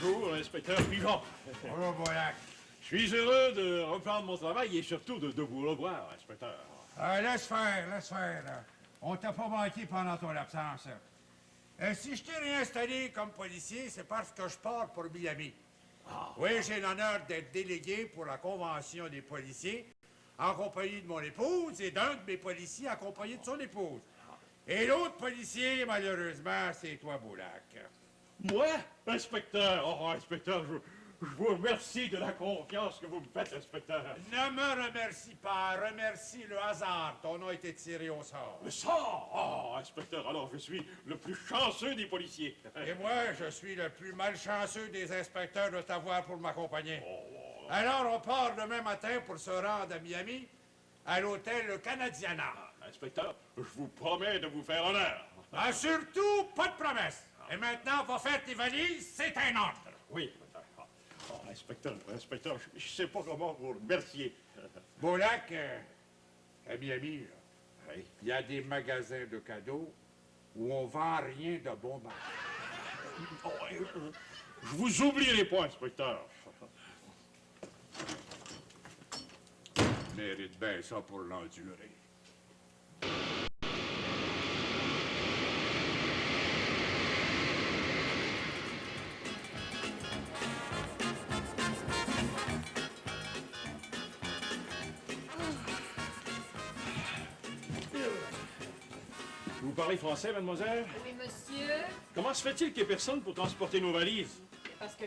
Bonjour, inspecteur Pigeon. Bonjour, Boyac. Je suis heureux de reprendre mon travail et surtout de vous revoir, inspecteur. Laisse faire, là. On t'a pas manqué pendant ton absence. Si je t'ai réinstallé comme policier, c'est parce que je pars pour Miami. Oui, j'ai l'honneur d'être délégué pour la Convention des policiers, en compagnie de mon épouse et d'un de mes policiers accompagné de son épouse. Et l'autre policier, malheureusement, c'est toi, Boulac. Moi, inspecteur? Oh, inspecteur, je vous remercie de la confiance que vous me faites, inspecteur. Ne me remercie pas, remercie le hasard. Ton nom a été tiré au sort. Le sort! Oh, inspecteur, alors je suis le plus chanceux des policiers. Et moi, je suis le plus malchanceux des inspecteurs de t'avoir pour m'accompagner. Alors, on part demain matin pour se rendre à Miami, à l'hôtel Canadiana. Inspecteur, je vous promets de vous faire honneur. Ah, surtout, pas de promesse. Et maintenant, va faire tes valises, c'est un ordre. Oui, inspecteur. Oh, inspecteur, je sais pas comment vous remercier. Boulac, à Miami, là, Oui. il y a des magasins de cadeaux où on vend rien de bon marché. Oh, je vous oublierai pas, inspecteur. Mérite bien ça pour l'endurer. Vous parlez français, mademoiselle? Oui, monsieur. Comment se fait-il qu'il n'y ait personne pour transporter nos valises? C'est parce que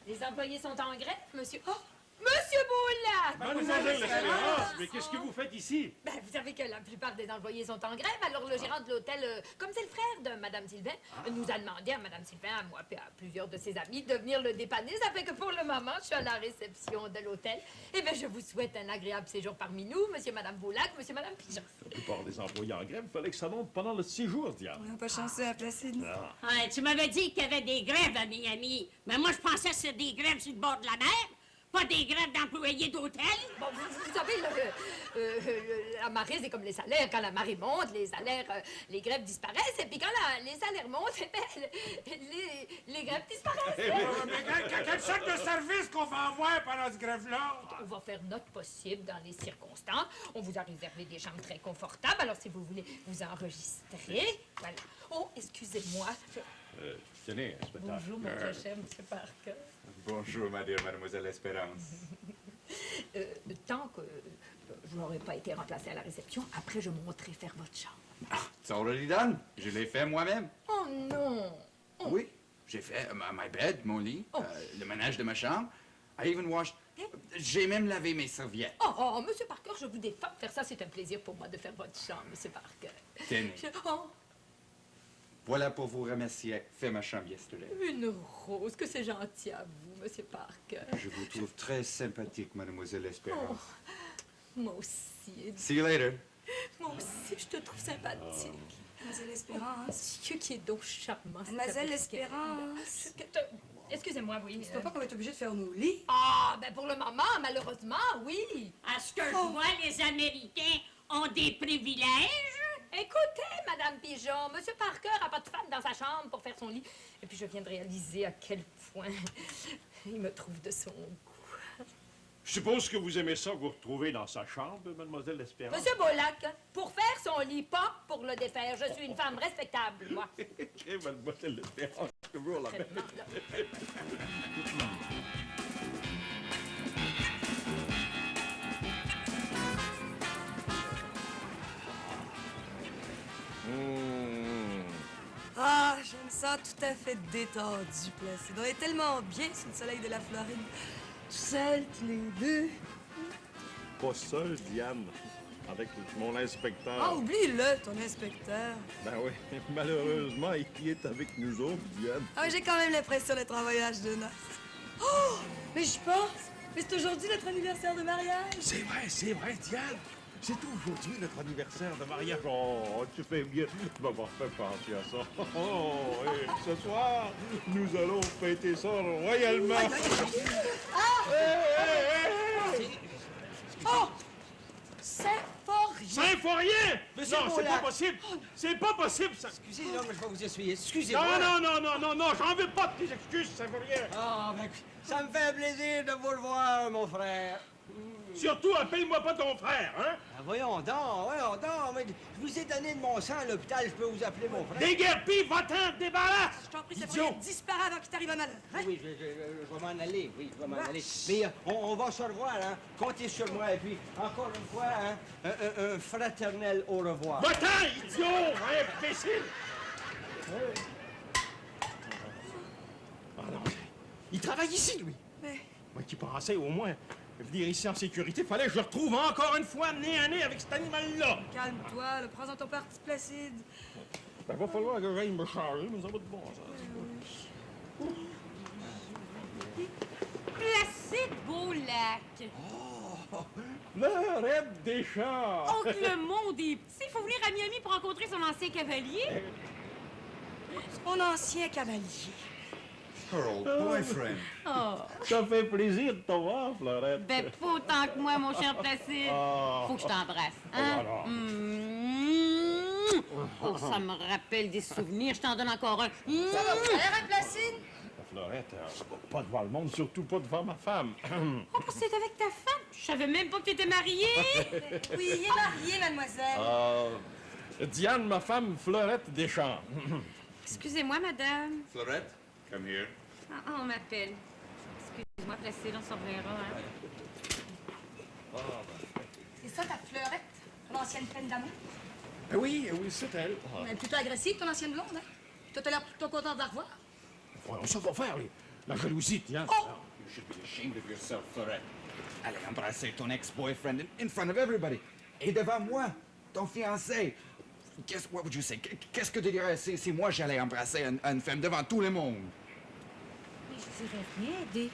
les employés sont en grève, monsieur. Oh! Monsieur Boulac! Mademoiselle L'Espérance, mais qu'est-ce que vous faites ici? Ben, vous savez que la plupart des employés sont en grève, alors le gérant de l'hôtel, comme c'est le frère de Madame Sylvain, nous a demandé à Madame Sylvain, à moi et à plusieurs de ses amis de venir le dépanner. Ça fait que pour le moment, je suis à la réception de l'hôtel. Eh bien, je vous souhaite un agréable séjour parmi nous, monsieur, Madame Boulac, monsieur, Madame Pigeon. La plupart des employés en grève, il fallait que ça monte pendant le séjour, diable. On n'a pas chanceux à placer, nous. Ouais, tu m'avais dit qu'il y avait des grèves à Miami. Mais moi, je pensais que c'était des grèves sur le bord de la mer, pas des grèves d'employés d'hôtel. Bon, vous savez, là, la marée, c'est comme les salaires. Quand la marée monte, les salaires, les grèves disparaissent. Et puis quand les salaires montent, eh ben, les grèves disparaissent. Mais quel sorte de service qu'on va avoir pendant ce grève-là? On va faire notre possible dans les circonstances. On vous a réservé des chambres très confortables. Alors, si vous voulez vous enregistrer, voilà. Oh, excusez-moi. Tenez, inspecteur. Bonjour, mon très cher monsieur Parker. Bonjour, mademoiselle Espérance. Tant que je n'aurais pas été remplacée à la réception, après, je monterai faire votre chambre. It's already done. Je l'ai fait moi-même. Oh non! Oui, j'ai fait my bed, mon lit, le ménage de ma chambre. I even washed... J'ai même lavé mes serviettes. Oh, monsieur Parker, je vous défends de faire ça. C'est un plaisir pour moi de faire votre chambre, monsieur Parker. Tenez. Oh, Voilà pour vous remercier. Fait ma chambre yesterday. une rose, que c'est gentil à vous, monsieur Parker. Je vous trouve très sympathique, mademoiselle Espérance. Moi aussi. See you later. Moi aussi, je te trouve sympathique. Mademoiselle Espérance. Dieu qui est donc charmant. cette Mademoiselle petite Espérance. Excusez-moi, oui. Tu crois pas qu'on va être obligé de faire nos lits? Ah, ben pour le moment, malheureusement, oui. À ce que je vois, les Américains ont des privilèges. Écoutez, Madame Pigeon, Monsieur Parker a pas de femme dans sa chambre pour faire son lit. Et puis je viens de réaliser à quel point il me trouve de son goût. Je suppose que vous aimez ça vous retrouver dans sa chambre, mademoiselle L'Espérance. Monsieur Boulac, pour faire son lit, pas pour le défaire. Je suis une femme respectable, moi. Mademoiselle L'Espérance, toujours la même. Ah, je me sens tout à fait détendu, Placide. On est tellement bien sous le soleil de la Floride. Tout seul, tous les deux. Pas seul, Diane, avec mon inspecteur. Ah, oublie-le, ton inspecteur. Ben oui, malheureusement, il est avec nous autres, Diane. Ah, j'ai quand même l'impression d'être en voyage de noces. Oh, mais je pense. Mais c'est aujourd'hui notre anniversaire de mariage. C'est vrai, Diane. C'est aujourd'hui notre anniversaire de mariage. Oh, tu fais bien de m'avoir fait penser à ça. Oh, et ce soir, nous allons fêter ça royalement. Oh! Symphorien! Symphorien! Mais c'est Non, bon, c'est là. pas possible! C'est pas possible, ça! Excusez, là, mais je vais vous essuyer. Excusez-moi. Non, j'en veux pas de tes excuses, Symphorien! Ah, ben, ça me fait plaisir de vous le voir, mon frère. Surtout, appelle-moi pas ton frère, hein? Ah, voyons donc. Mais je vous ai donné de mon sang à l'hôpital, je peux vous appeler mon frère. Déguerpis, va-t'en, débarrasse! Je t'en prie, ça Idiot. pourrait disparaître avant qu'il t'arrive un malheur. Hein? Oui, je vais m'en aller, oui, je vais m'en aller. Mais on va se revoir, hein. Comptez sur moi. Et puis, encore une fois, hein, un fraternel au revoir. Va-t'en, idiot! Imbécile! Ah non, il travaille ici, lui. Mais Moi qui pensais au moins venir ici en sécurité, fallait que je le retrouve encore une fois nez à nez avec cet animal-là. calme-toi, le prends dans ton parti Placide. Ben, va falloir que j'aille me changer, mais ça va de bon sens. Placide beau lac. Fleurette Deschamps! Oh, que le monde est petit. Il faut venir à Miami pour rencontrer son ancien cavalier. Mon ancien cavalier. Her old boyfriend. Oh, Ça fait plaisir de te voir, Fleurette. ben pas autant que moi, mon cher Placide. Faut que je t'embrasse, hein? Voilà. Oh, ça me rappelle des souvenirs. Je t'en donne encore un. Ça va faire, hein, Placide? Fleurette, pas devant le monde, surtout pas devant ma femme. Oh, c'est avec ta femme? Je savais même pas que t'étais mariée. Oui, il est marié, mademoiselle. Diane, ma femme, Fleurette Deschamps. Excusez-moi, madame. Florette, come here. Ah, on m'appelle. Excusez-moi, Placide, on s'en reverra, hein? C'est ça, ta Fleurette? Ton ancienne peine d'amour? Oui, c'est elle. Elle est plutôt agressive, ton ancienne blonde, hein? Toi, t'as l'air plutôt content de la revoir. Voyons, ça va faire, la jalousie, Diane. You should be ashamed of yourself, Florette. Allez embrasser ton ex-boyfriend in front of everybody. Et devant moi, ton fiancé. What would you say? Qu'est-ce que tu dirais si moi j'allais embrasser une femme devant tout le monde? Mais je dirais rien, Dé.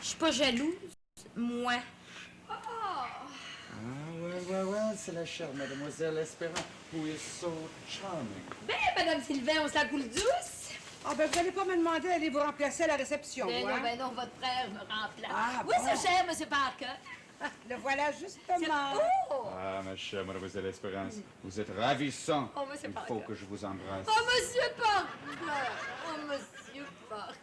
Je suis pas jalouse, moi. Well, c'est la chère mademoiselle Espérance, who is so charming. Ben, Madame Sylvain, on se la coule douce. Ah, ben, vous allez pas me demander d'aller vous remplacer à la réception, hein? Ben non, votre frère me remplace. Ah, oui, bon. c'est cher, Monsieur Parker. Le voilà justement. Oh! Ah, ma chère mademoiselle Espérance, vous êtes ravissant. Oh, monsieur Il Parker. faut que je vous embrasse. Oh, Monsieur Parker! Oh, Monsieur Parker!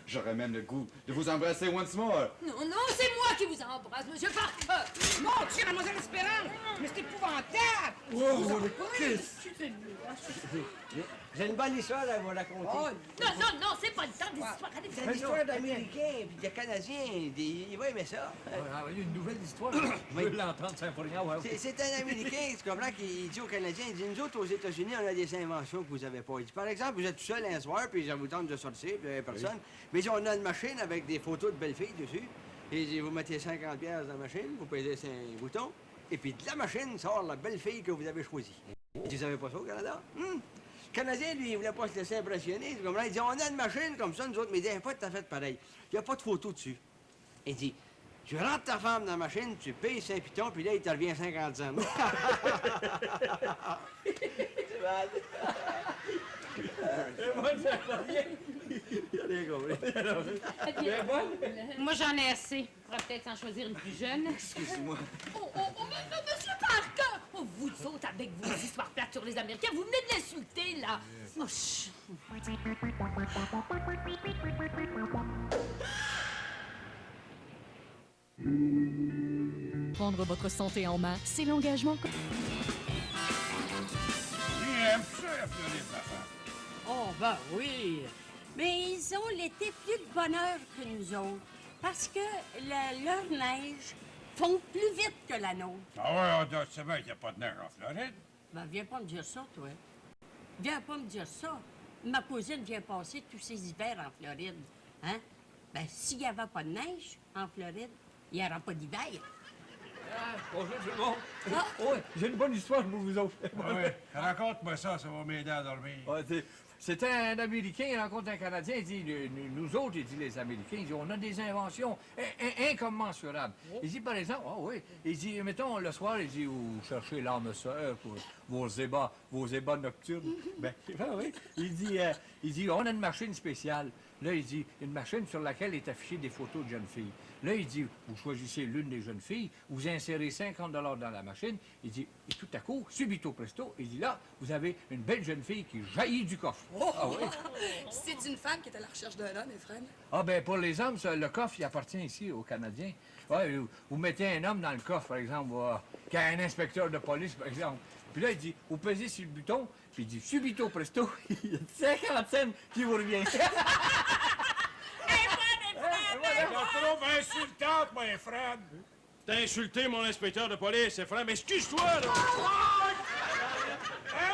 J'aurais même le goût de vous embrasser once more. Non, c'est moi qui vous embrasse, Monsieur Parker! Mon Dieu, mademoiselle Espérance! Mais c'est épouvantable! J'ai une bonne histoire à vous raconter. Oh, Non, c'est pas le temps des histoires. Allez, C'est une histoire d'Américains puis de Canadiens. Ils vont aimer ça. Une nouvelle histoire. Je veux l'entendre, Symphorien. Ouais, ok. C'est un Américain, tu comprends, qui dit aux Canadiens, il dit, nous autres, aux États-Unis, on a des inventions que vous n'avez pas. Il dit, par exemple, vous êtes tout seul un soir, puis ça vous tente de sortir, puis il n'y a personne. Mais il dit, on a une machine avec des photos de belles filles dessus. Et il dit, vous mettez 50$ dans la machine, vous pesez 5 boutons, et puis de la machine sort la belle fille que vous avez choisie. Il dit, vous savez pas ça au Canada? Le Canadien, lui, il voulait pas se laisser impressionner. Tu comprends? Il dit, on a une machine comme ça, nous autres, mais il dit, pas tout à fait pareil. Il n'y a pas de photo dessus. Il dit, tu rentres ta femme dans la machine, tu payes 5 pitons, puis là, il te revient 50 cents. C'est mal. Moi, j'en ai assez. On pourrait peut-être s'en choisir une plus jeune. Excusez-moi. Monsieur Parker! Oh, vous autres, avec vos histoires plates sur les Américains, vous venez de l'insulter, là! Oh, chut. Prendre votre santé en main, c'est l'engagement. Lui, il aime ça, la Floride, ma femme. Oh, ben oui. Mais ils ont l'été plus de bonheur que nous autres. Parce que leur neige fond plus vite que la nôtre. Ah ouais, on doit se qu'il n'y a pas de neige en Floride. Ben, viens pas me dire ça, toi. Viens pas me dire ça. Ma cousine vient passer tous ses hivers en Floride. Hein? Ben, s'il n'y avait pas de neige en Floride, il n'y aura pas d'hiver. Bonjour tout le monde. Oh, j'ai une bonne histoire pour vous autres. Oui, raconte-moi ça va m'aider à dormir. Ouais, c'était un Américain, il rencontre un Canadien, il dit, nous autres, il dit, les Américains, il dit, on a des inventions incommensurables. Il dit, par exemple, il dit, mettons, le soir, il dit, vous cherchez l'âme sœur pour vos ébats nocturnes. Ben, oui. Il dit, on a une machine spéciale. Là, il dit, une machine sur laquelle est affichée des photos de jeunes filles. Là, il dit, vous choisissez l'une des jeunes filles, vous insérez 50 dans la machine. Il dit, et tout à coup, subito presto, il dit, là, vous avez une belle jeune fille qui jaillit du coffre. Oh! Ah oui? C'est une femme qui est à la recherche d'un homme, Ephraim. Ah, ben pour les hommes, ça, le coffre, il appartient ici aux Canadiens. Ouais, vous mettez un homme dans le coffre, par exemple, qui a un inspecteur de police, par exemple. Puis là, il dit, vous pesez sur le bouton, puis il dit, subito presto, il y a 50 cents qui vous revient. Je la trouve insultante, moi, Ephraim. T'as insulté mon inspecteur de police, Ephraim. Excuse-toi, là!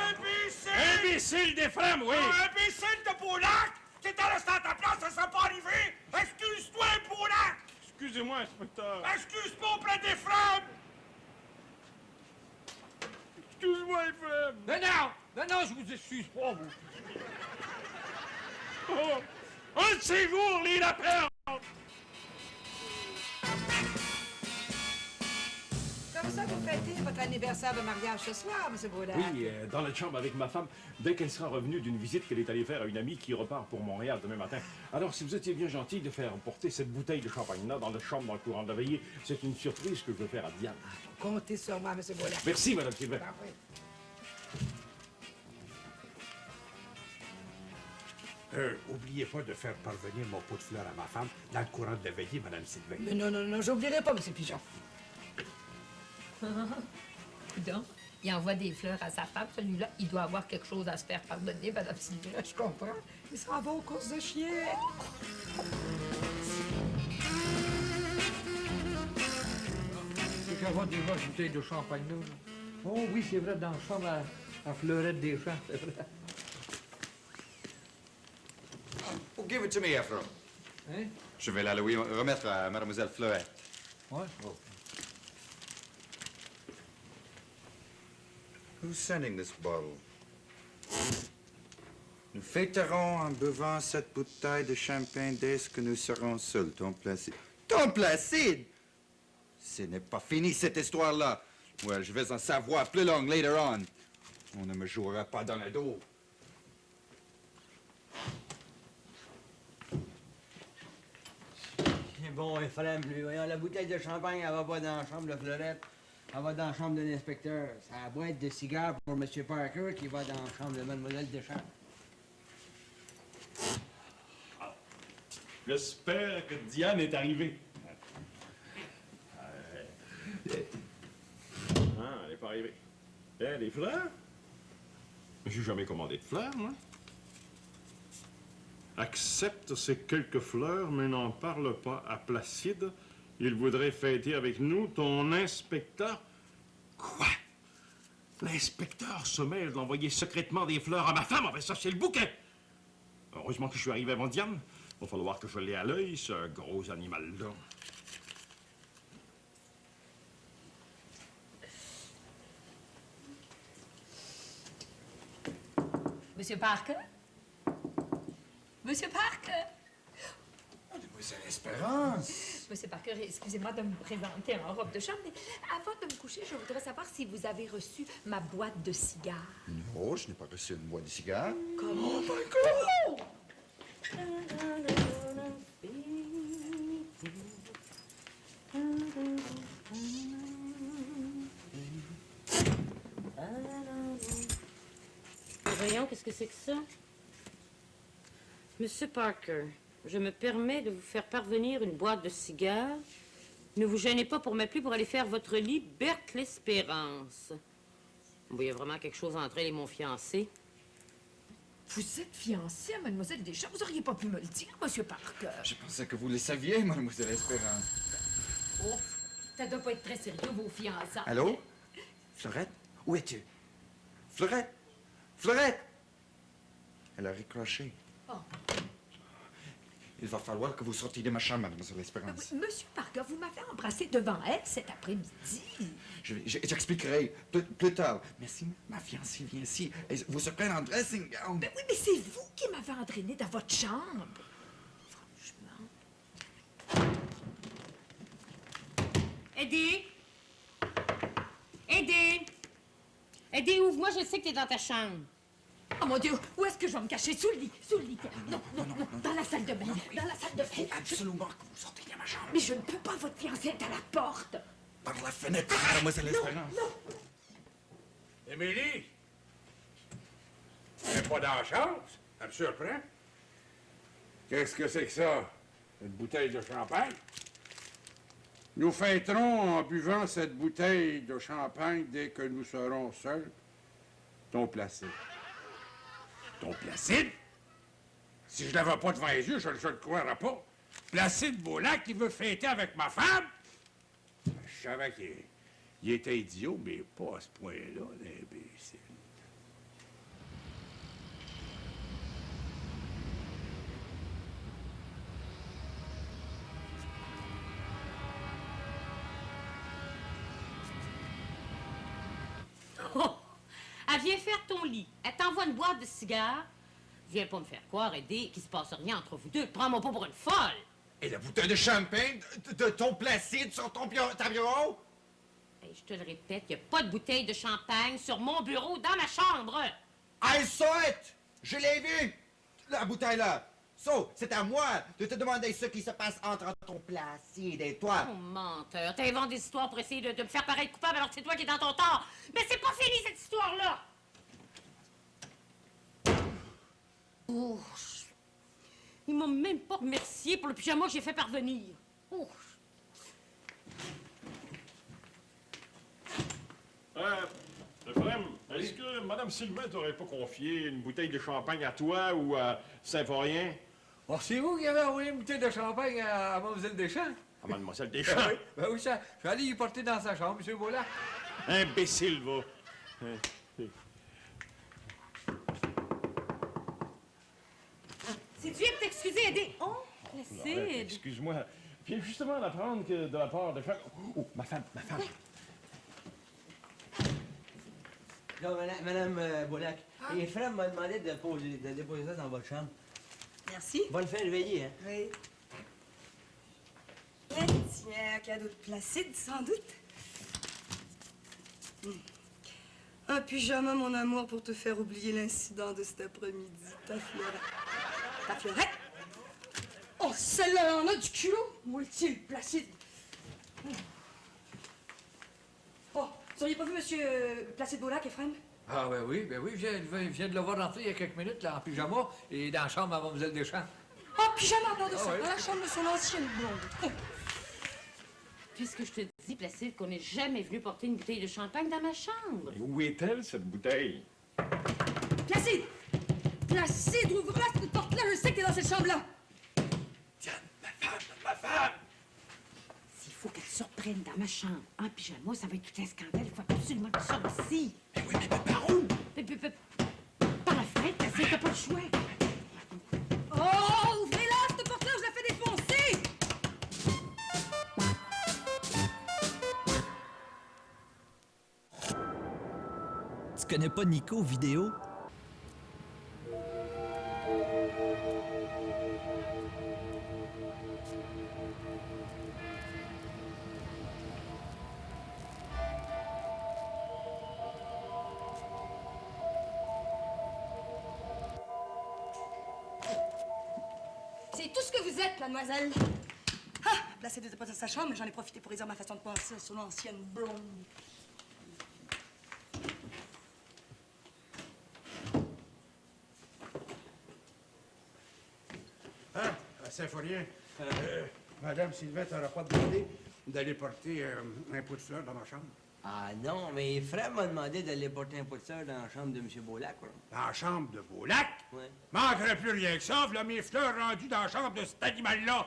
Imbécile! Imbécile d'Ephraim, oui! Imbécile de Beaulac! T'étais resté à ta place, ça serait pas arrivé! Excuse-toi, Beaulac! Excusez-moi, inspecteur. Excuse-moi auprès d'Ephraim! Excuse-moi, Ephraim. Non, je vous excuse pas, vous. Oh, un de ces jours, les lapins! Comme ça, vous fêtez votre anniversaire de mariage ce soir, M. Baudin. Oui, dans la chambre avec ma femme, dès qu'elle sera revenue d'une visite qu'elle est allée faire à une amie qui repart pour Montréal demain matin. Alors, si vous étiez bien gentil de faire porter cette bouteille de champagne-là dans la chambre dans le courant de la veillée, c'est une surprise que je veux faire à Diane. Comptez sur moi, M. Baudin. Merci, Madame Sylvain. Oubliez pas de faire parvenir mon pot de fleurs à ma femme dans le courant de la veillée, Mme Sylvain. Mais non, j'oublierai pas, M. Pigeon. Coudonc, il envoie des fleurs à sa femme. Celui-là, il doit avoir quelque chose à se faire pardonner, Madame Sylvain. Je comprends. Il s'en va aux courses de chiens. C'est qu'avoir déjà une bouteille de champagne, là. Oh oui, c'est vrai, dans la chambre à Fleurette des Champs, c'est vrai. Oh, give it to me, Ephraim. Hein? Je vais la lui remettre à Mademoiselle Fleurette. Ouais. Oh. Who's sending this bottle? Nous fêterons en buvant cette bouteille de champagne dès que nous serons seuls, Tom Placide. Tom Placide? Ce n'est pas fini, cette histoire-là. Well, je vais en savoir plus long later on. On ne me jouera pas dans le dos. C'est bon, Ephraim, lui. Voyons, la bouteille de champagne, elle va pas dans la chambre de Fleurette. Elle va dans la chambre de l'inspecteur. C'est la boîte de cigares pour M. Parker qui va dans la chambre de Mlle Deschamps. J'espère que Diane est arrivée. Ah, elle n'est pas arrivée. Eh, des fleurs? J'ai jamais commandé de fleurs, moi. Accepte ces quelques fleurs, mais n'en parle pas à Placide. Il voudrait fêter avec nous ton inspecteur. Quoi? L'inspecteur se mêle d'envoyer secrètement des fleurs à ma femme? Ah ben ça, c'est le bouquet! Heureusement que je suis arrivé avant Diane. Il va falloir que je l'ai à l'œil, ce gros animal-là. Monsieur Parker? Monsieur Parker? Mademoiselle Espérance. Monsieur Parker, excusez-moi de me présenter en robe de chambre, mais avant de me coucher, je voudrais savoir si vous avez reçu ma boîte de cigares. Non, je n'ai pas reçu une boîte de cigares. Comment? Oh my God! Voyons, qu'est-ce que c'est que ça? Monsieur Parker, je me permets de vous faire parvenir une boîte de cigares. Ne vous gênez pas pour m'appeler pour aller faire votre lit, Berthe l'Espérance. Vous voyez vraiment quelque chose entre elle et mon fiancé? Vous êtes fiancé à Mademoiselle Deschamps? Vous auriez pas pu me le dire, Monsieur Parker. Je pensais que vous le saviez, Mademoiselle Espérance. Oh, ça doit pas être très sérieux, vos fiançailles. Allô? Fleurette? Où es-tu? Fleurette? Fleurette! Elle a raccroché. Oh. Il va falloir que vous sortiez de ma chambre, Mademoiselle Espérance. Oui, Monsieur Parker, vous m'avez embrassé devant elle cet après-midi. J'expliquerai plus tard. Mais si ma fiancée vient ici, vous se prenne en dressing gown. Ben oui, mais c'est vous qui m'avez entraîné dans votre chambre. Franchement. Eddie! Eddie! Eddie, ouvre-moi, je sais que t'es dans ta chambre. Oh mon Dieu, où est-ce que je vais me cacher? Sous le lit, tiens. Non, dans la salle de bain, dans la salle de bain. Il faut absolument que vous sortiez de ma chambre. Mais je ne peux pas, votre fiancé est à la porte. Par la fenêtre, mademoiselle Espérance. Émilie! Elle n'est pas dans la chambre? Ça me surprend. Qu'est-ce que c'est que ça? Une bouteille de champagne? Nous fêterons en buvant cette bouteille de champagne dès que nous serons seuls. Ton Placide. Ton Placide? Si je ne l'avais pas devant les yeux, je ne le croirais pas. Placide Beaulac qui veut fêter avec ma femme? Je savais qu'il était idiot, mais pas à ce point-là, l'imbécile. Oh! Elle vient faire ton lit. Elle t'envoie une boîte de cigares. Viens pas me faire croire, Eddie, qu'il se passe rien entre vous deux. Prends-moi pas pour une folle. Et la bouteille de champagne de ton Placide sur ta bureau? Hey, je te le répète, il n'y a pas de bouteille de champagne sur mon bureau dans ma chambre. I saw it! Je l'ai vu! La bouteille là! So, c'est à moi de te demander ce qui se passe entre ton Placide et toi. Oh, menteur. T'inventes des histoires pour essayer de me faire paraître coupable alors que c'est toi qui es dans ton tort. Mais c'est pas fini, cette histoire-là! Oh, ils m'ont même pas remercié pour le pyjama que j'ai fait parvenir. Oh. Frère, est-ce que Mme Sylvain t'aurait pas confié une bouteille de champagne à toi ou à Symphorien? Oh, c'est vous qui avez envoyé une bouteille de champagne à Mlle Deschamps? À Mademoiselle Deschamps? Ben oui, ça. Je suis allé y porter dans sa chambre, M. Beaulac. Imbécile, va. Si tu viens de t'excuser, Eddie. Oh, Placide. Excuse-moi. Je viens justement d'apprendre que de la part de femme... Oh, ma femme. Oui. Non, Madame Beaulac, et Fred m'a demandé de déposer ça dans votre chambre. Merci. Bonne fin de veillée, hein? Oui. Et tiens, un cadeau de Placide, sans doute. Un pyjama, mon amour, pour te faire oublier l'incident de cet après-midi. Ta Fleurette. Ta Fleurette? Oh, celle-là, en a du culot! Où est-il, Placide? Oh, vous auriez pas vu Monsieur Placide Beaulac, Ephraim? Ah, ben oui, je viens de le voir rentrer il y a quelques minutes, là, en pyjama, et dans la chambre à Mlle Deschamps. Oh, pyjama, pardon, ça, oui. dans la chambre de son ancienne blonde. Oh. Puisque je te dis, Placide, qu'on n'est jamais venu porter une bouteille de champagne dans ma chambre. Et où est-elle, cette bouteille? Placide! Placide, ouvre-la cette porte-là, je sais que t'es dans cette chambre-là! Tiens, ma femme! S'il faut qu'elle surprenne dans ma chambre en pyjama, ça va être tout un scandale. Il faut absolument qu'elle sorte d'ici. Mais oui, mais par où? Par la fenêtre, Placide, t'as pas le choix. Oh, ouvrez-la, cette porte-là, je la fais défoncer! Tu connais pas Nico vidéo? C'est tout ce que vous êtes, mademoiselle. Ah, Placide n'était pas dans sa chambre, mais j'en ai profité pour dire ma façon de penser à son ancienne blonde. Hein? Symphorien, Madame Sylvain t'aura pas demandé d'aller porter un pot de fleurs dans ma chambre? Ah non, mais Fred m'a demandé d'aller porter un pot de fleurs dans la chambre de M. Beaulac, quoi. Dans la chambre de Beaulac? Oui. Manquerait plus rien que ça, voilà mes fleurs rendues dans la chambre de cet animal-là.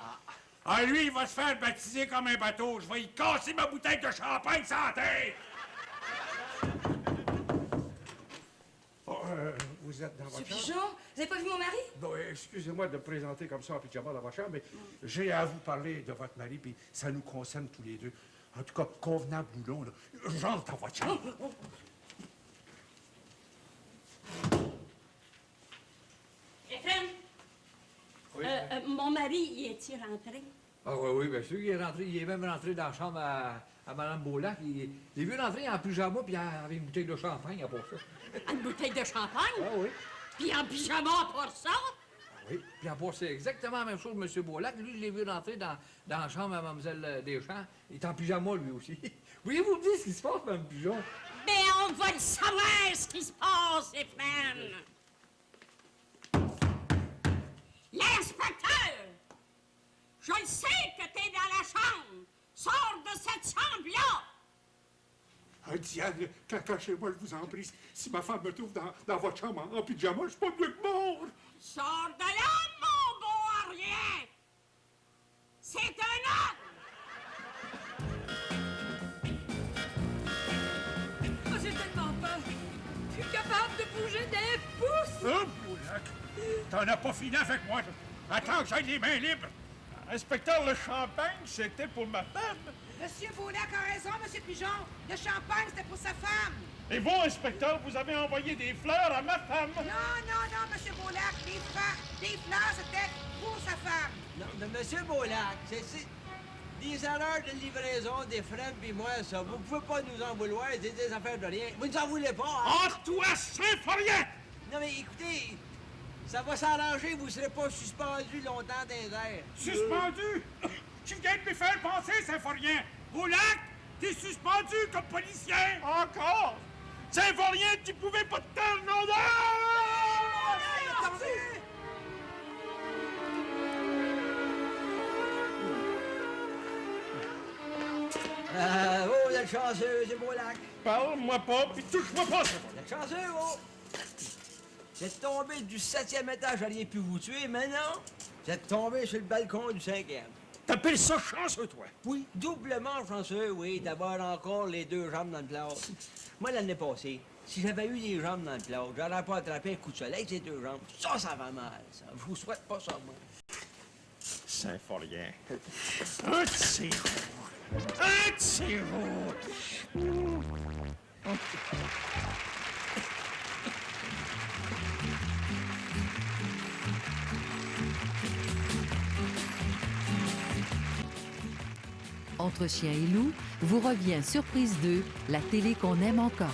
Ah, lui, il va se faire baptiser comme un bateau. Je vais y casser ma bouteille de champagne sans la tête! Oh, vous êtes dans votre chambre? Jean, vous avez pas vu mon mari? Bon, excusez-moi de me présenter comme ça en pyjama dans votre chambre, mais j'ai à vous parler de votre mari, puis ça nous concerne tous les deux. En tout cas, convenable ou non, là, j'entre dans votre chambre. Ephraim? Oui. Mon mari, y est-il rentré? Ah oui, bien sûr, il est même rentré dans la chambre à Mme Beaulac. Il est vu rentrer en pyjama, puis il avait une bouteille de champagne à part ça. Une bouteille de champagne? Ah oui. Puis en pyjama pour ça? Oui, puis en part, c'est exactement la même chose, M. Beaulac. Lui, je l'ai vu rentrer dans la chambre à Mlle Deschamps. Il est en pyjama, lui aussi. Voulez-vous me dire ce qui se passe, Mme Pigeon? Mais on va le savoir, ce qui se passe, Ephraim! L'inspecteur! Je le sais que t'es dans la chambre! Sors de cette chambre-là! Ah, Diane, cachez-moi, je vous en prie. Si ma femme me trouve dans votre chambre en pyjama, je suis pas mieux que mort. Sors de là, mon beau Arien! C'est un ordre! Oh, j'ai tellement peur. Je suis capable de bouger des pouces. Oh, Beaulac, t'en as pas fini avec moi. Attends que j'aille les mains libres. Inspecteur, le champagne, c'était pour ma femme. Monsieur Beaulac a raison, Monsieur Pigeon. Le champagne, c'était pour sa femme. Et vous, inspecteur, vous avez envoyé des fleurs à ma femme. Non, Monsieur Beaulac, des fleurs, c'était pour sa femme. Non, mais Monsieur Beaulac, c'est des erreurs de livraison des frères puis moi, ça. Vous pouvez pas nous en vouloir, c'est des affaires de rien. Vous ne nous en voulez pas, hein? Oh, toi, Saint-Forien! Non, mais écoutez, ça va s'arranger, vous serez pas suspendu longtemps dans les airs. Suspendu? Tu viens de me faire penser, Saint-Forien. Beaulac, t'es suspendu comme policier. Encore? Saint-Forien, tu pouvais pas te taire, non? Attendez! Vous êtes chanceux, c'est Beaulac. Parle-moi pas, puis touche-moi pas, Vous êtes chanceux, vous. Vous êtes tombé du 7e étage, j'aurais pu vous tuer, mais non. Vous êtes tombé sur le balcon du 5e. T'appelles ça chanceux, toi? Oui, doublement chanceux, oui, d'avoir encore les deux jambes dans le plat. Moi, l'année passée, si j'avais eu les jambes dans le plat, j'aurais pas attrapé un coup de soleil, ces deux jambes. Ça va mal, ça. Je vous souhaite pas ça, moi. Saint-Forien. Un de ces jours. Un de ces jours. Entre chien et loup vous revient Surprise 2, la télé qu'on aime encore.